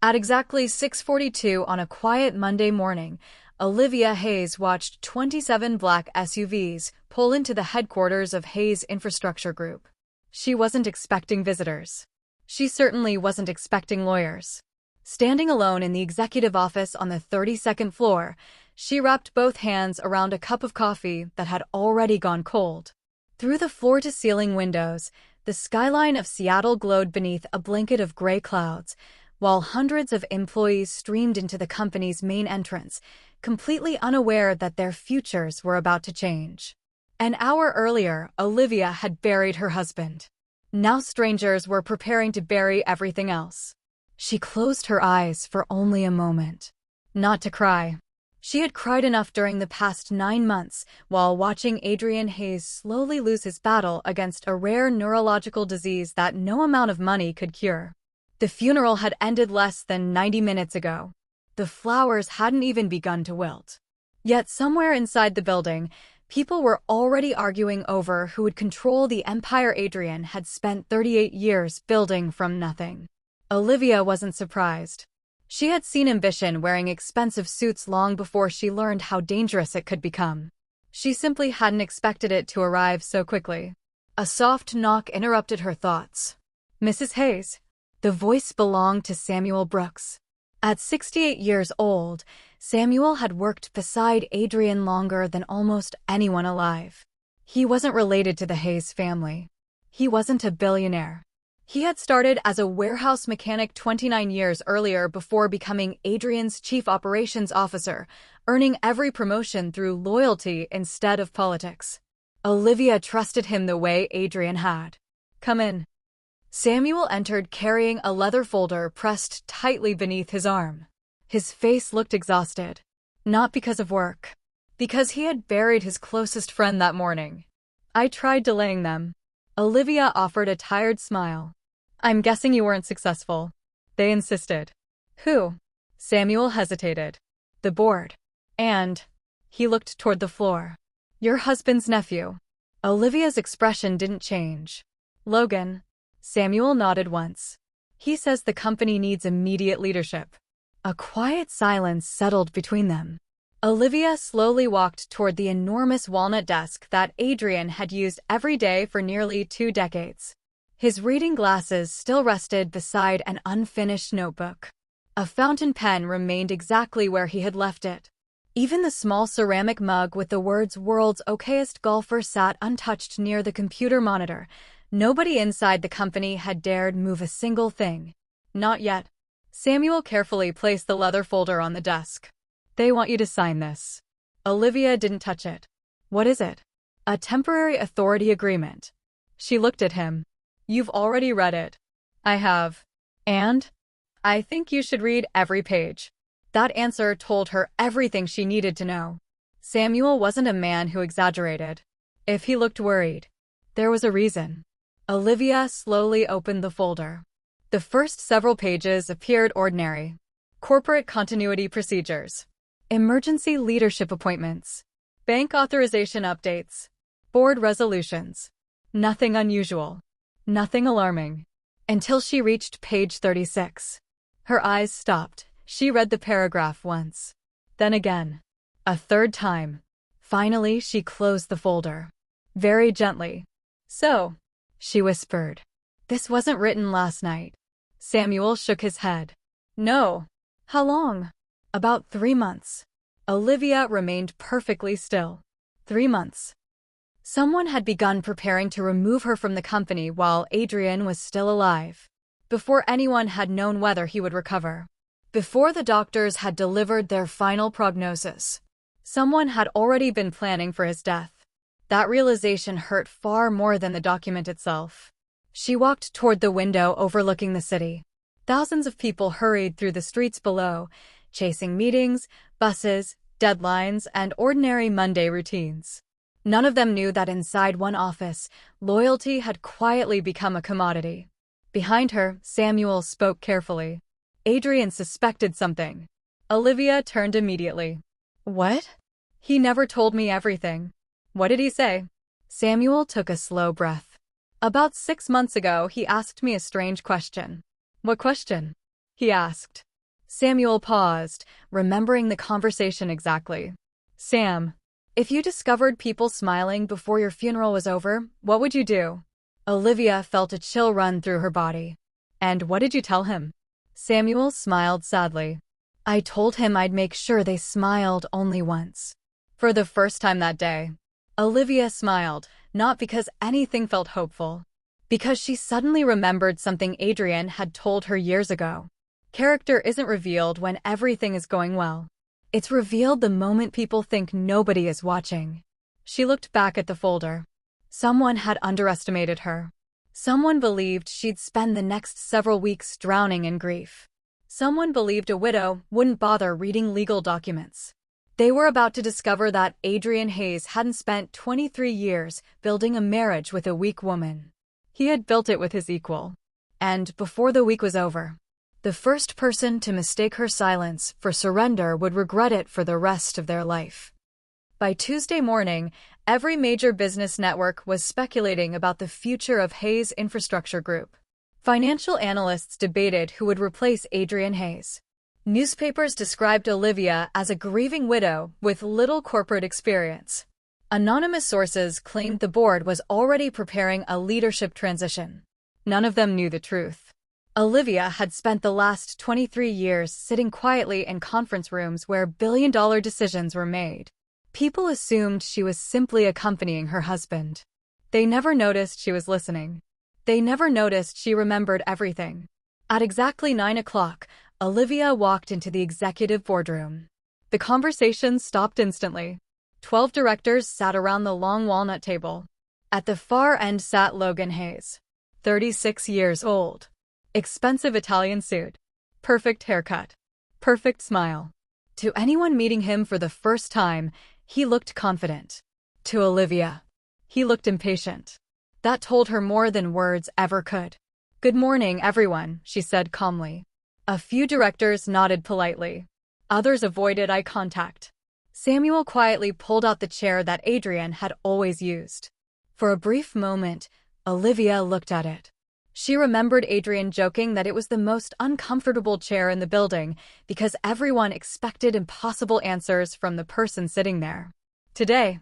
At exactly 6:42 on a quiet Monday morning, Olivia Hayes watched 27 black SUVs pull into the headquarters of Hayes Infrastructure Group. She wasn't expecting visitors. She certainly wasn't expecting lawyers. Standing alone in the executive office on the 32nd floor, she wrapped both hands around a cup of coffee that had already gone cold. Through the floor-to-ceiling windows, the skyline of Seattle glowed beneath a blanket of gray clouds, while hundreds of employees streamed into the company's main entrance, completely unaware that their futures were about to change. An hour earlier, Olivia had buried her husband. Now strangers were preparing to bury everything else. She closed her eyes for only a moment. Not to cry. She had cried enough during the past 9 months while watching Adrian Hayes slowly lose his battle against a rare neurological disease that no amount of money could cure. The funeral had ended less than 90 minutes ago. The flowers hadn't even begun to wilt. Yet somewhere inside the building, people were already arguing over who would control the empire Adrian had spent 38 years building from nothing. Olivia wasn't surprised. She had seen ambition wearing expensive suits long before she learned how dangerous it could become. She simply hadn't expected it to arrive so quickly. A soft knock interrupted her thoughts. "Mrs. Hayes." The voice belonged to Samuel Brooks. At 68 years old, Samuel had worked beside Adrian longer than almost anyone alive. He wasn't related to the Hayes family. He wasn't a billionaire. He had started as a warehouse mechanic 29 years earlier before becoming Adrian's chief operations officer, earning every promotion through loyalty instead of politics. Olivia trusted him the way Adrian had. "Come in." Samuel entered carrying a leather folder pressed tightly beneath his arm. His face looked exhausted. Not because of work. Because he had buried his closest friend that morning. "I tried delaying them." Olivia offered a tired smile. "I'm guessing you weren't successful." They insisted. "Who?" Samuel hesitated. "The board. And..." He looked toward the floor. "Your husband's nephew." Olivia's expression didn't change. "Logan." Samuel nodded once. "He says the company needs immediate leadership." A quiet silence settled between them. Olivia slowly walked toward the enormous walnut desk that Adrian had used every day for nearly 2 decades. His reading glasses still rested beside an unfinished notebook. A fountain pen remained exactly where he had left it. Even the small ceramic mug with the words "World's Okayest Golfer" sat untouched near the computer monitor. Nobody inside the company had dared move a single thing. Not yet. Samuel carefully placed the leather folder on the desk. "They want you to sign this." Olivia didn't touch it. "What is it?" "A temporary authority agreement." She looked at him. "You've already read it." "I have. And?" "I think you should read every page." That answer told her everything she needed to know. Samuel wasn't a man who exaggerated. If he looked worried, there was a reason. Olivia slowly opened the folder. The first several pages appeared ordinary. Corporate continuity procedures. Emergency leadership appointments. Bank authorization updates. Board resolutions. Nothing unusual. Nothing alarming. Until she reached page 36. Her eyes stopped. She read the paragraph once. Then again. A third time. Finally, she closed the folder. Very gently. "So," she whispered. "This wasn't written last night." Samuel shook his head. "No." "How long?" "About 3 months." Olivia remained perfectly still. 3 months. Someone had begun preparing to remove her from the company while Adrian was still alive. Before anyone had known whether he would recover. Before the doctors had delivered their final prognosis. Someone had already been planning for his death. That realization hurt far more than the document itself. She walked toward the window overlooking the city. Thousands of people hurried through the streets below, chasing meetings, buses, deadlines, and ordinary Monday routines. None of them knew that inside one office, loyalty had quietly become a commodity. Behind her, Samuel spoke carefully. Adrian suspected something. Olivia turned immediately. "What?" "He never told me everything." "What did he say?" Samuel took a slow breath. "About 6 months ago, he asked me a strange question." "What question?" he asked. Samuel paused, remembering the conversation exactly. Sam, if you discovered people smiling before your funeral was over, what would you do? Olivia felt a chill run through her body. And what did you tell him? Samuel smiled sadly. I told him I'd make sure they smiled only once. For the first time that day. Olivia smiled, not because anything felt hopeful. Because she suddenly remembered something Adrian had told her years ago. Character isn't revealed when everything is going well. It's revealed the moment people think nobody is watching. She looked back at the folder. Someone had underestimated her. Someone believed she'd spend the next several weeks drowning in grief. Someone believed a widow wouldn't bother reading legal documents. They were about to discover that Adrian Hayes hadn't spent 23 years building a marriage with a weak woman. He had built it with his equal. And before the week was over, the first person to mistake her silence for surrender would regret it for the rest of their life. By Tuesday morning, every major business network was speculating about the future of Hayes Infrastructure Group. Financial analysts debated who would replace Adrian Hayes. Newspapers described Olivia as a grieving widow with little corporate experience. Anonymous sources claimed the board was already preparing a leadership transition. None of them knew the truth. Olivia had spent the last 23 years sitting quietly in conference rooms where billion-dollar decisions were made. People assumed she was simply accompanying her husband. They never noticed she was listening. They never noticed she remembered everything. At exactly 9 o'clock, Olivia walked into the executive boardroom. The conversation stopped instantly. 12 directors sat around the long walnut table. At the far end sat Logan Hayes, 36 years old. Expensive Italian suit. Perfect haircut. Perfect smile. To anyone meeting him for the first time, he looked confident. To Olivia, he looked impatient. That told her more than words ever could. Good morning, everyone, she said calmly. A few directors nodded politely. Others avoided eye contact. Samuel quietly pulled out the chair that Adrian had always used. For a brief moment, Olivia looked at it. She remembered Adrian joking that it was the most uncomfortable chair in the building because everyone expected impossible answers from the person sitting there. Today,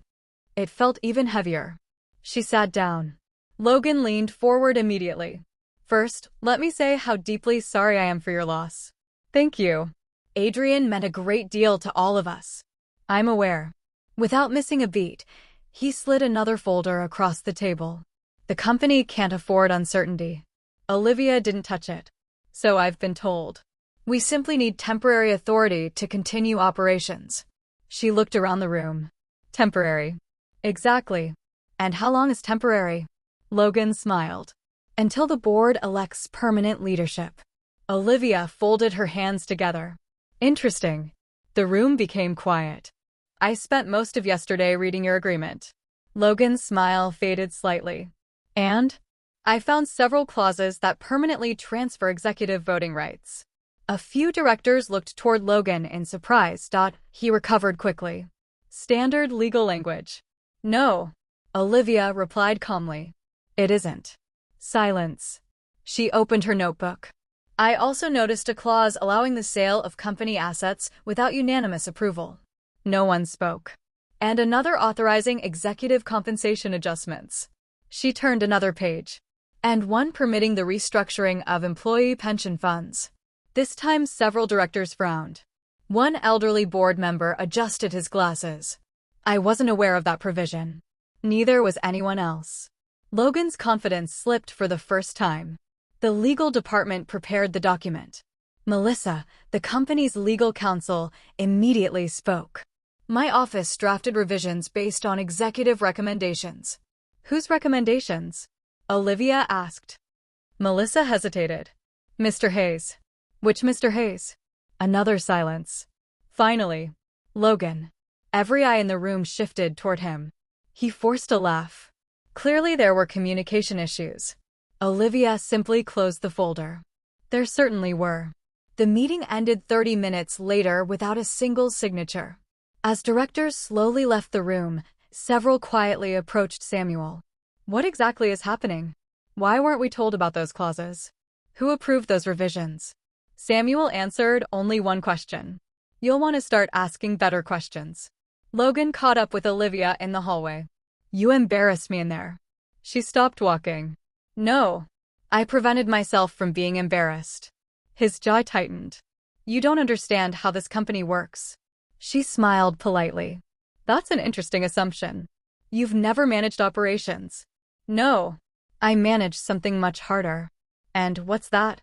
it felt even heavier. She sat down. Logan leaned forward immediately. First, let me say how deeply sorry I am for your loss. Thank you. Adrian meant a great deal to all of us. I'm aware. Without missing a beat, he slid another folder across the table. The company can't afford uncertainty. Olivia didn't touch it. So I've been told. We simply need temporary authority to continue operations. She looked around the room. Temporary. Exactly. And how long is temporary? Logan smiled. Until the board elects permanent leadership. Olivia folded her hands together. Interesting. The room became quiet. I spent most of yesterday reading your agreement. Logan's smile faded slightly. And? I found several clauses that permanently transfer executive voting rights. A few directors looked toward Logan in surprise. He recovered quickly. Standard legal language. No. Olivia replied calmly. It isn't. Silence. She opened her notebook. I also noticed a clause allowing the sale of company assets without unanimous approval. No one spoke. And another authorizing executive compensation adjustments. She turned another page. And one permitting the restructuring of employee pension funds. This time several directors frowned. One elderly board member adjusted his glasses. I wasn't aware of that provision. Neither was anyone else. Logan's confidence slipped for the first time. The legal department prepared the document. Melissa, the company's legal counsel, immediately spoke. My office drafted revisions based on executive recommendations. Whose recommendations? Olivia asked. Melissa hesitated. Mr. Hayes. Which Mr. Hayes? Another silence. Finally, Logan. Every eye in the room shifted toward him. He forced a laugh. Clearly there were communication issues. Olivia simply closed the folder. There certainly were. The meeting ended 30 minutes later without a single signature. As directors slowly left the room, several quietly approached Samuel. What exactly is happening? Why weren't we told about those clauses? Who approved those revisions? Samuel answered only one question. You'll want to start asking better questions. Logan caught up with Olivia in the hallway. You embarrassed me in there. She stopped walking. No. I prevented myself from being embarrassed. His jaw tightened. You don't understand how this company works. She smiled politely. That's an interesting assumption. You've never managed operations. No. I managed something much harder. And what's that?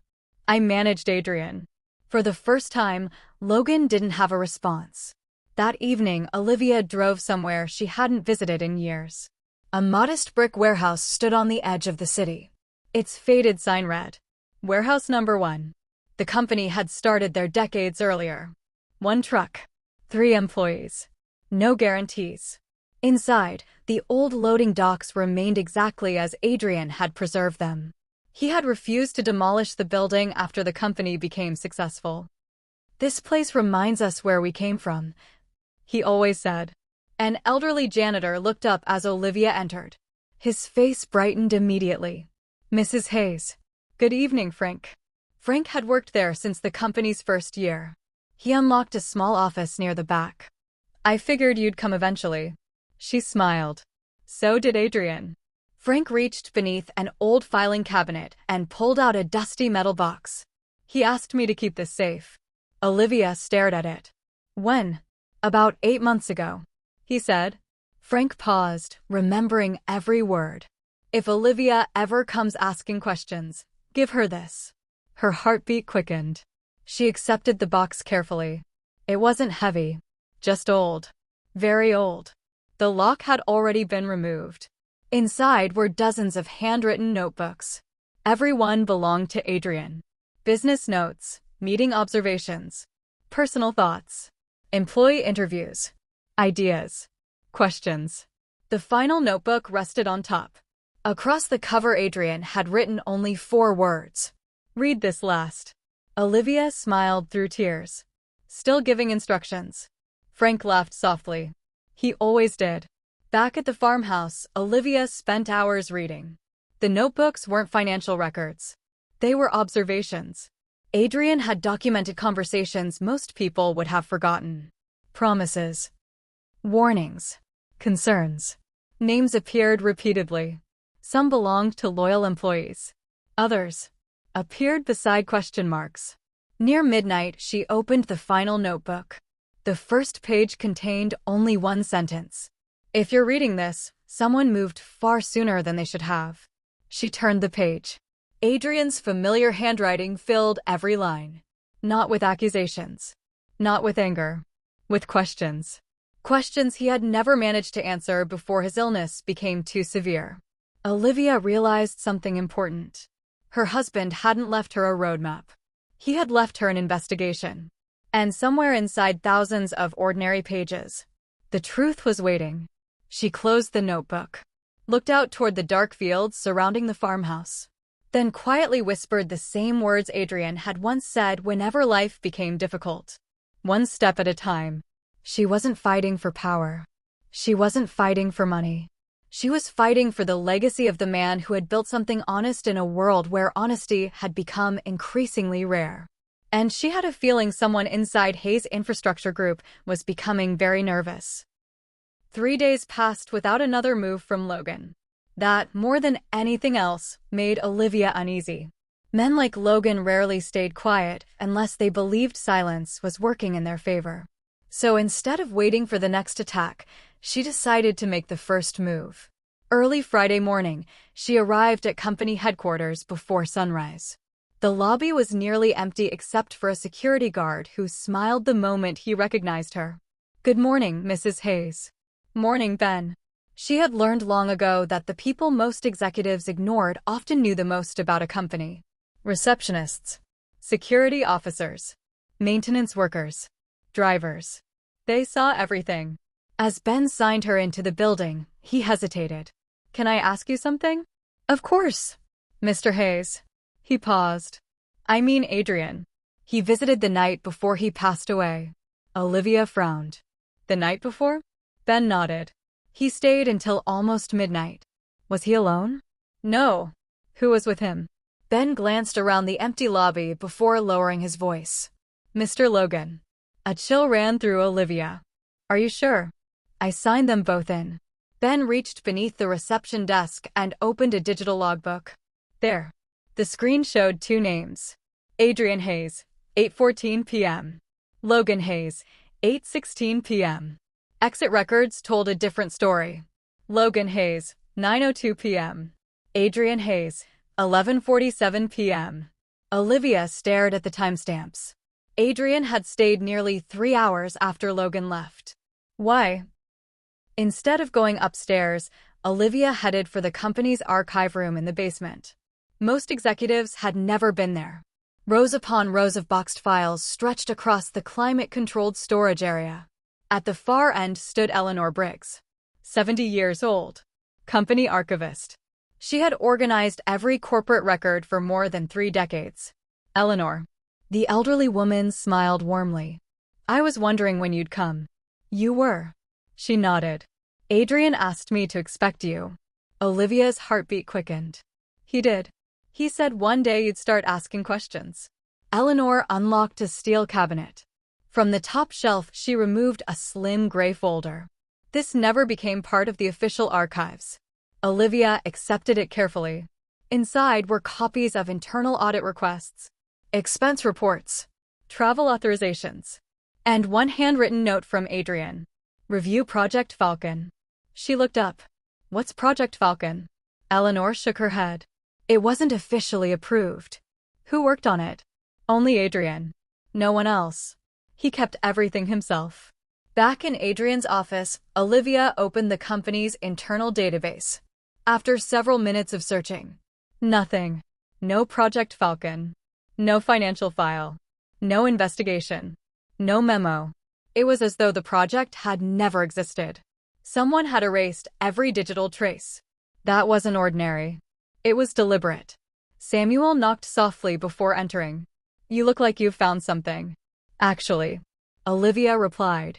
I managed Adrian. For the first time, Logan didn't have a response. That evening, Olivia drove somewhere she hadn't visited in years. A modest brick warehouse stood on the edge of the city. Its faded sign read, Warehouse Number 1. The company had started there decades earlier. 1 truck. 3 employees. No guarantees. Inside, the old loading docks remained exactly as Adrian had preserved them. He had refused to demolish the building after the company became successful. This place reminds us where we came from, he always said. An elderly janitor looked up as Olivia entered. His face brightened immediately. Mrs. Hayes. Good evening, Frank. Frank had worked there since the company's first year. He unlocked a small office near the back. I figured you'd come eventually. She smiled. So did Adrian. Frank reached beneath an old filing cabinet and pulled out a dusty metal box. He asked me to keep this safe. Olivia stared at it. When? About 8 months ago, he said. Frank paused, remembering every word. If Olivia ever comes asking questions, give her this. Her heartbeat quickened. She accepted the box carefully. It wasn't heavy, just old. Very old. The lock had already been removed. Inside were dozens of handwritten notebooks. Every one belonged to Adrian. Business notes, meeting observations, personal thoughts, employee interviews, ideas, questions. The final notebook rested on top. Across the cover, Adrian had written only 4 words. Read this last. Olivia smiled through tears. Still giving instructions. Frank laughed softly. He always did. Back at the farmhouse, Olivia spent hours reading. The notebooks weren't financial records. They were observations. Adrian had documented conversations most people would have forgotten. Promises. Warnings. Concerns. Names appeared repeatedly. Some belonged to loyal employees. Others appeared beside question marks. Near midnight, she opened the final notebook. The first page contained only 1 sentence. If you're reading this, someone moved far sooner than they should have. She turned the page. Adrian's familiar handwriting filled every line. Not with accusations. Not with anger. With questions. Questions he had never managed to answer before his illness became too severe. Olivia realized something important. Her husband hadn't left her a roadmap. He had left her an investigation. And somewhere inside thousands of ordinary pages, the truth was waiting. She closed the notebook, looked out toward the dark fields surrounding the farmhouse, then quietly whispered the same words Adrian had once said whenever life became difficult. 1 step at a time. She wasn't fighting for power. She wasn't fighting for money. She was fighting for the legacy of the man who had built something honest in a world where honesty had become increasingly rare. And she had a feeling someone inside Hayes Infrastructure Group was becoming very nervous. 3 days passed without another move from Logan. That, more than anything else, made Olivia uneasy. Men like Logan rarely stayed quiet unless they believed silence was working in their favor. So instead of waiting for the next attack, she decided to make the first move. Early Friday morning, she arrived at company headquarters before sunrise. The lobby was nearly empty except for a security guard who smiled the moment he recognized her. Good morning, Mrs. Hayes. Morning, Ben. She had learned long ago that the people most executives ignored often knew the most about a company. Receptionists, security officers, maintenance workers, drivers. They saw everything. As Ben signed her into the building, he hesitated. Can I ask you something? Of course, Mr. Hayes. He paused. I mean Adrian. He visited the night before he passed away. Olivia frowned. The night before? Ben nodded. He stayed until almost midnight. Was he alone? No. Who was with him? Ben glanced around the empty lobby before lowering his voice. Mr. Logan. A chill ran through Olivia. Are you sure? I signed them both in. Ben reached beneath the reception desk and opened a digital logbook. There. The screen showed two names. Adrian Hayes, 8:14 p.m. Logan Hayes, 8:16 p.m. Exit records told a different story. Logan Hayes, 9:02 p.m. Adrian Hayes, 11:47 p.m. Olivia stared at the timestamps. Adrian had stayed nearly 3 hours after Logan left. Why? Instead of going upstairs, Olivia headed for the company's archive room in the basement. Most executives had never been there. Rows upon rows of boxed files stretched across the climate-controlled storage area. At the far end stood Eleanor Briggs, 70 years old, company archivist. She had organized every corporate record for more than 3 decades. Eleanor. The elderly woman smiled warmly. I was wondering when you'd come. You were. She nodded. Adrian asked me to expect you. Olivia's heartbeat quickened. He did. He said one day you'd start asking questions. Eleanor unlocked a steel cabinet. From the top shelf, she removed a slim gray folder. This never became part of the official archives. Olivia accepted it carefully. Inside were copies of internal audit requests, expense reports, travel authorizations, and one handwritten note from Adrian. Review Project Falcon. She looked up. What's Project Falcon? Eleanor shook her head. It wasn't officially approved. Who worked on it? Only Adrian. No one else. He kept everything himself. Back in Adrian's office, Olivia opened the company's internal database. After several minutes of searching, nothing. No Project Falcon. No financial file. No investigation. No memo. It was as though the project had never existed. Someone had erased every digital trace. That wasn't ordinary. It was deliberate. Samuel knocked softly before entering. You look like you've found something. Actually, Olivia replied.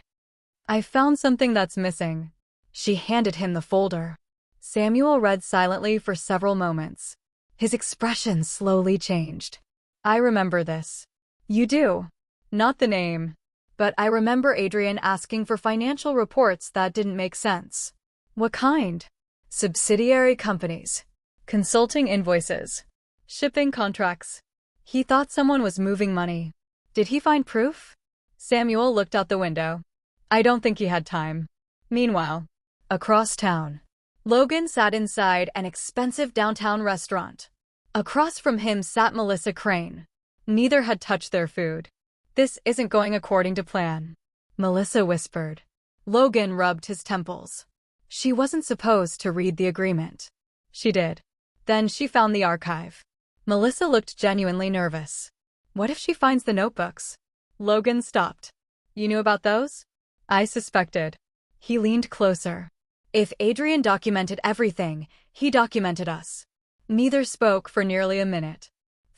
I found something that's missing. She handed him the folder. Samuel read silently for several moments. His expression slowly changed. I remember this. You do. Not the name. But I remember Adrian asking for financial reports that didn't make sense. What kind? Subsidiary companies. Consulting invoices. Shipping contracts. He thought someone was moving money. Did he find proof? Samuel looked out the window. I don't think he had time. Meanwhile, across town, Logan sat inside an expensive downtown restaurant. Across from him sat Melissa Crane. Neither had touched their food. This isn't going according to plan, Melissa whispered. Logan rubbed his temples. She wasn't supposed to read the agreement. She did. Then she found the archive. Melissa looked genuinely nervous. What if she finds the notebooks? Logan stopped. You knew about those? I suspected. He leaned closer. If Adrian documented everything, he documented us. Neither spoke for nearly a minute.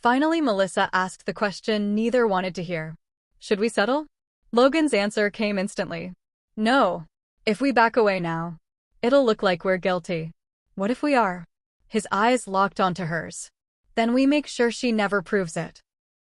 Finally, Melissa asked the question neither wanted to hear. Should we settle? Logan's answer came instantly. No. If we back away now, it'll look like we're guilty. What if we are? His eyes locked onto hers. Then we make sure she never proves it.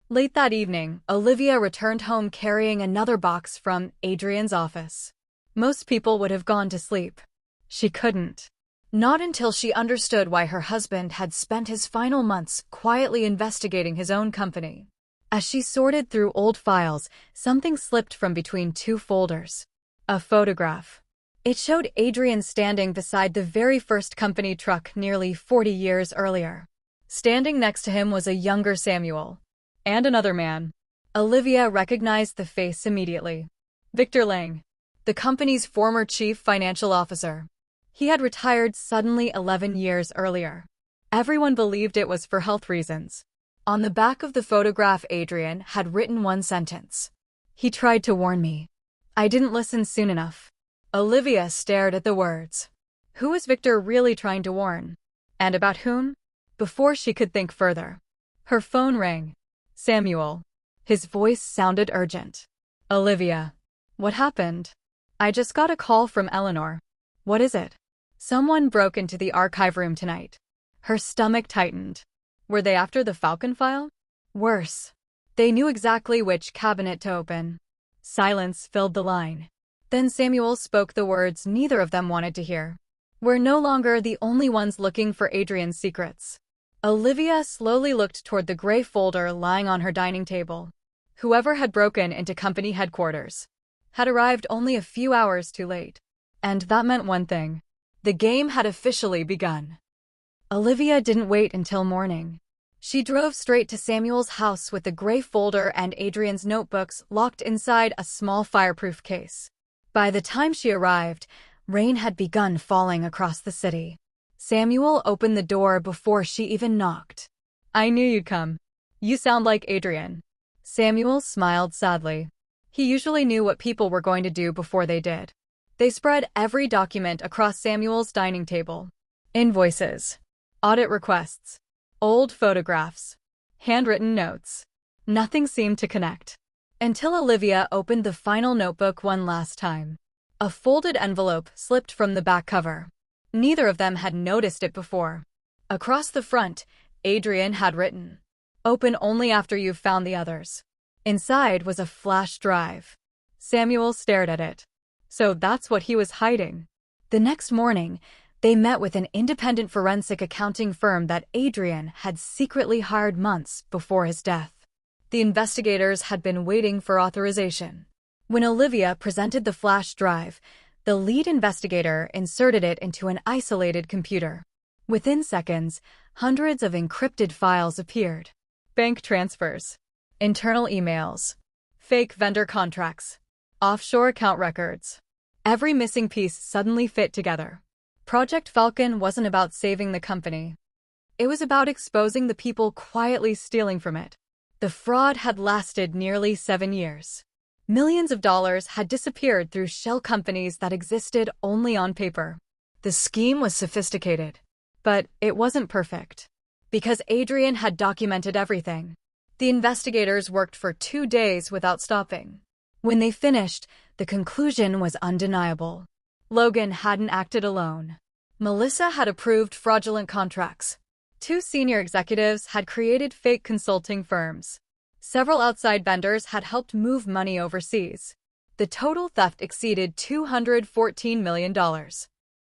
Late that evening, Olivia returned home carrying another box from Adrian's office. Most people would have gone to sleep. She couldn't. Not until she understood why her husband had spent his final months quietly investigating his own company. As she sorted through old files, something slipped from between two folders. A photograph. It showed Adrian standing beside the very first company truck nearly 40 years earlier. Standing next to him was a younger Samuel. And another man. Olivia recognized the face immediately. Victor Lang, the company's former chief financial officer. He had retired suddenly 11 years earlier. Everyone believed it was for health reasons. On the back of the photograph, Adrian had written one sentence. He tried to warn me. I didn't listen soon enough. Olivia stared at the words. Who was Victor really trying to warn? And about whom? Before she could think further, her phone rang. Samuel. His voice sounded urgent. Olivia. What happened? I just got a call from Eleanor. What is it? Someone broke into the archive room tonight. Her stomach tightened. Were they after the Falcon file? Worse. They knew exactly which cabinet to open. Silence filled the line. Then Samuel spoke the words neither of them wanted to hear. We're no longer the only ones looking for Adrian's secrets. Olivia slowly looked toward the gray folder lying on her dining table. Whoever had broken into company headquarters had arrived only a few hours too late. And that meant one thing. The game had officially begun. Olivia didn't wait until morning. She drove straight to Samuel's house with the gray folder and Adrian's notebooks locked inside a small fireproof case. By the time she arrived, rain had begun falling across the city. Samuel opened the door before she even knocked. I knew you'd come. You sound like Adrian. Samuel smiled sadly. He usually knew what people were going to do before they did. They spread every document across Samuel's dining table. Invoices, audit requests, old photographs, handwritten notes. Nothing seemed to connect. Until Olivia opened the final notebook one last time. A folded envelope slipped from the back cover. Neither of them had noticed it before. Across the front, Adrian had written, "Open only after you've found the others." Inside was a flash drive. Samuel stared at it. So that's what he was hiding. The next morning, they met with an independent forensic accounting firm that Adrian had secretly hired months before his death. The investigators had been waiting for authorization. When Olivia presented the flash drive, the lead investigator inserted it into an isolated computer. Within seconds, hundreds of encrypted files appeared. Bank transfers, internal emails, fake vendor contracts, offshore account records. Every missing piece suddenly fit together. Project Falcon wasn't about saving the company. It was about exposing the people quietly stealing from it. The fraud had lasted nearly 7 years. Millions of dollars had disappeared through shell companies that existed only on paper. The scheme was sophisticated, but it wasn't perfect. Because Adrian had documented everything, the investigators worked for 2 days without stopping. When they finished, the conclusion was undeniable. Logan hadn't acted alone. Melissa had approved fraudulent contracts. 2 senior executives had created fake consulting firms. Several outside vendors had helped move money overseas. The total theft exceeded $214 million.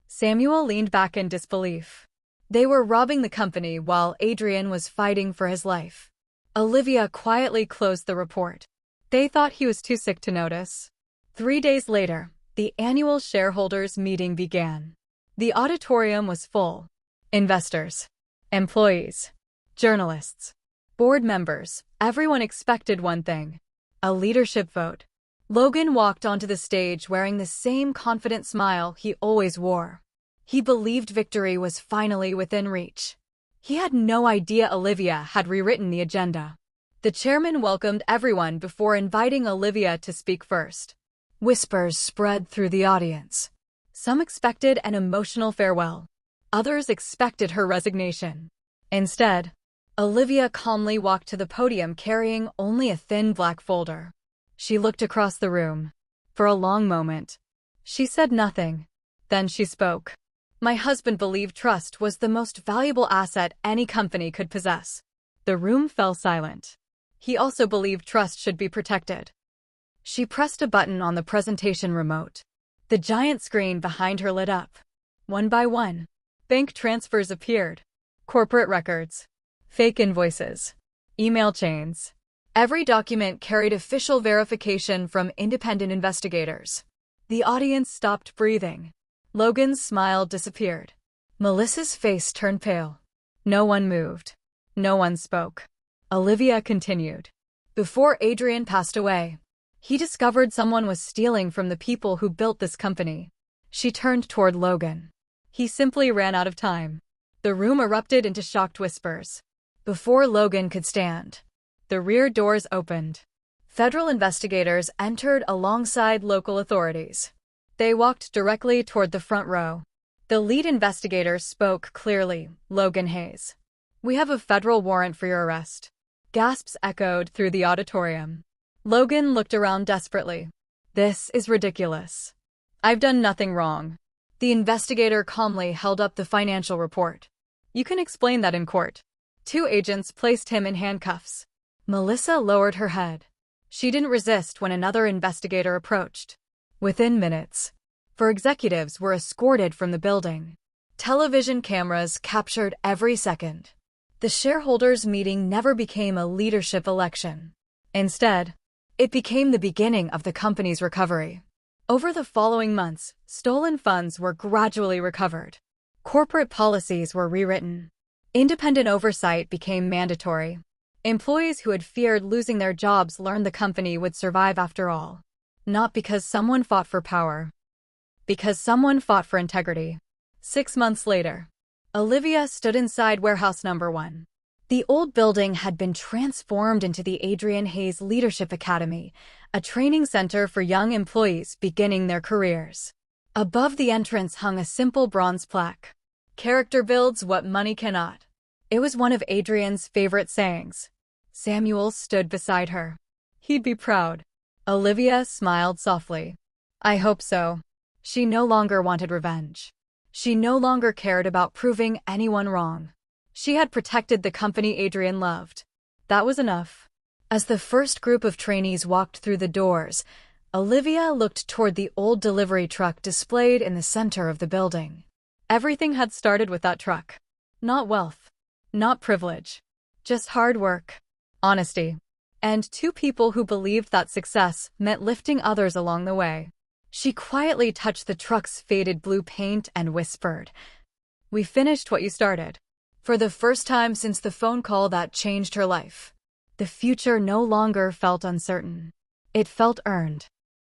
Samuel leaned back in disbelief. They were robbing the company while Adrian was fighting for his life. Olivia quietly closed the report. They thought he was too sick to notice. 3 days later, the annual shareholders' meeting began. The auditorium was full. Investors, employees, journalists, board members, everyone expected one thing: a leadership vote. Logan walked onto the stage wearing the same confident smile he always wore. He believed victory was finally within reach. He had no idea Olivia had rewritten the agenda. The chairman welcomed everyone before inviting Olivia to speak first. Whispers spread through the audience. Some expected an emotional farewell. Others expected her resignation. Instead, Olivia calmly walked to the podium carrying only a thin black folder. She looked across the room. For a long moment, she said nothing. Then she spoke. My husband believed trust was the most valuable asset any company could possess. The room fell silent. He also believed trust should be protected. She pressed a button on the presentation remote. The giant screen behind her lit up. One by one, bank transfers appeared. Corporate records, fake invoices, email chains. Every document carried official verification from independent investigators. The audience stopped breathing. Logan's smile disappeared. Melissa's face turned pale. No one moved. No one spoke. Olivia continued. Before Adrian passed away, he discovered someone was stealing from the people who built this company. She turned toward Logan. He simply ran out of time. The room erupted into shocked whispers. Before Logan could stand, the rear doors opened. Federal investigators entered alongside local authorities. They walked directly toward the front row. The lead investigator spoke clearly, Logan Hayes. We have a federal warrant for your arrest. Gasps echoed through the auditorium. Logan looked around desperately. This is ridiculous. I've done nothing wrong. The investigator calmly held up the financial report. You can explain that in court. 2 agents placed him in handcuffs. Melissa lowered her head. She didn't resist when another investigator approached. Within minutes, 4 executives were escorted from the building. Television cameras captured every second. The shareholders' meeting never became a leadership election. Instead, it became the beginning of the company's recovery. Over the following months, stolen funds were gradually recovered. Corporate policies were rewritten. Independent oversight became mandatory. Employees who had feared losing their jobs learned the company would survive after all. Not because someone fought for power. Because someone fought for integrity. 6 months later, Olivia stood inside warehouse number 1. The old building had been transformed into the Adrian Hayes Leadership Academy, a training center for young employees beginning their careers. Above the entrance hung a simple bronze plaque. Character builds what money cannot. It was one of Adrian's favorite sayings. Samuel stood beside her. He'd be proud. Olivia smiled softly. I hope so. She no longer wanted revenge. She no longer cared about proving anyone wrong. She had protected the company Adrian loved. That was enough. As the first group of trainees walked through the doors, Olivia looked toward the old delivery truck displayed in the center of the building. Everything had started with that truck. Not wealth. Not privilege. Just hard work. Honesty. And 2 people who believed that success meant lifting others along the way. She quietly touched the truck's faded blue paint and whispered, "We finished what you started." For the first time since the phone call that changed her life, the future no longer felt uncertain. It felt earned.